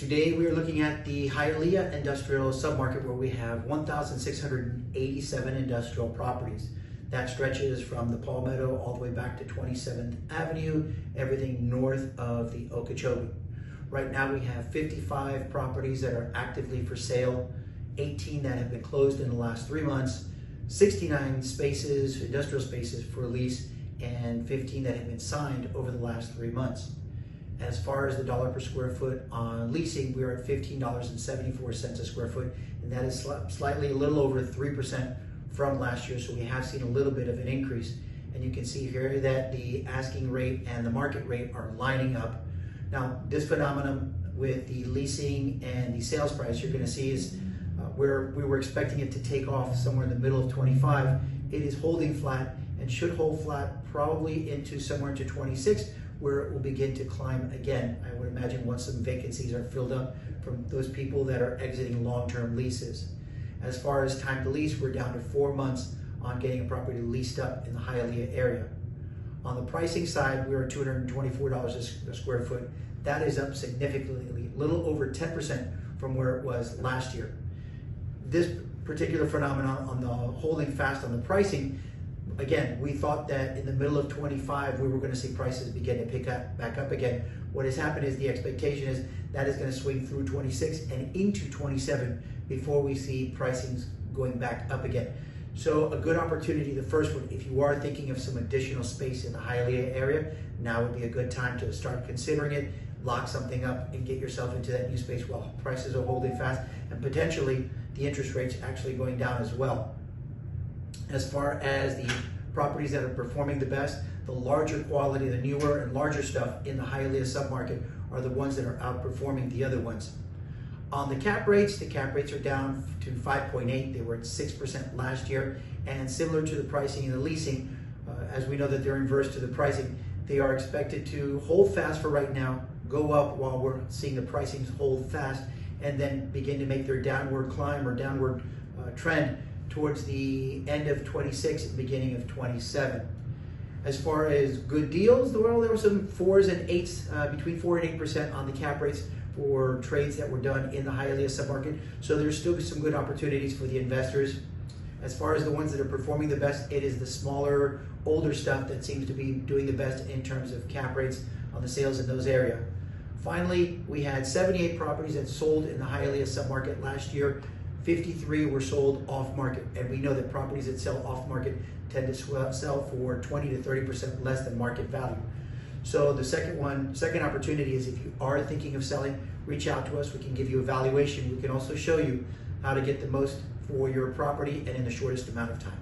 Today we are looking at the Hialeah industrial submarket where we have 1,687 industrial properties. That stretches from the Palmetto all the way back to 27th Avenue, everything north of the Okeechobee. Right now we have 55 properties that are actively for sale, 18 that have been closed in the last 3 months, 69 spaces, industrial spaces for lease, and 15 that have been signed over the last 3 months. As far as the dollar per square foot on leasing, we are at $15.74 a square foot, and that is slightly a little over 3% from last year, so we have seen a little bit of an increase. And you can see here that the asking rate and the market rate are lining up. Now, this phenomenon with the leasing and the sales price, you're going to see is where we were expecting it to take off somewhere in the middle of 25. It is holding flat and should hold flat probably into somewhere into 26, where it will begin to climb again. I would imagine once some vacancies are filled up from those people that are exiting long-term leases. As far as time to lease, we're down to 4 months on getting a property leased up in the Hialeah area. On the pricing side, we're at $224 a square foot. That is up significantly, a little over 10% from where it was last year. This particular phenomenon on the holding fast on the pricing, again, we thought that in the middle of 25, we were going to see prices begin to pick up, back up again. What has happened is the expectation is that is going to swing through 26 and into 27 before we see pricings going back up again. So a good opportunity, the first one, if you are thinking of some additional space in the Hialeah area, now would be a good time to start considering it, lock something up and get yourself into that new space while prices are holding fast and potentially the interest rates actually going down as well. As far as the properties that are performing the best, the larger quality, the newer and larger stuff in the Hialeah submarket are the ones that are outperforming the other ones. On the cap rates are down to 5.8. They were at 6% last year, and similar to the pricing and the leasing, as we know that they're inverse to the pricing, they are expected to hold fast for right now, go up while we're seeing the pricings hold fast, and then begin to make their downward climb or downward trend towards the end of 26 and beginning of 27. As far as good deals, well, there were some 4s and 8s, between 4 and 8% on the cap rates for trades that were done in the Hialeah submarket. So there's still some good opportunities for the investors. As far as the ones that are performing the best, it is the smaller, older stuff that seems to be doing the best in terms of cap rates on the sales in those areas. Finally, we had 78 properties that sold in the Hialeah submarket last year. 53 were sold off market, and we know that properties that sell off market tend to sell for 20 to 30% less than market value. So the second opportunity is if you are thinking of selling, reach out to us. We can give you a valuation. We can also show you how to get the most for your property and in the shortest amount of time.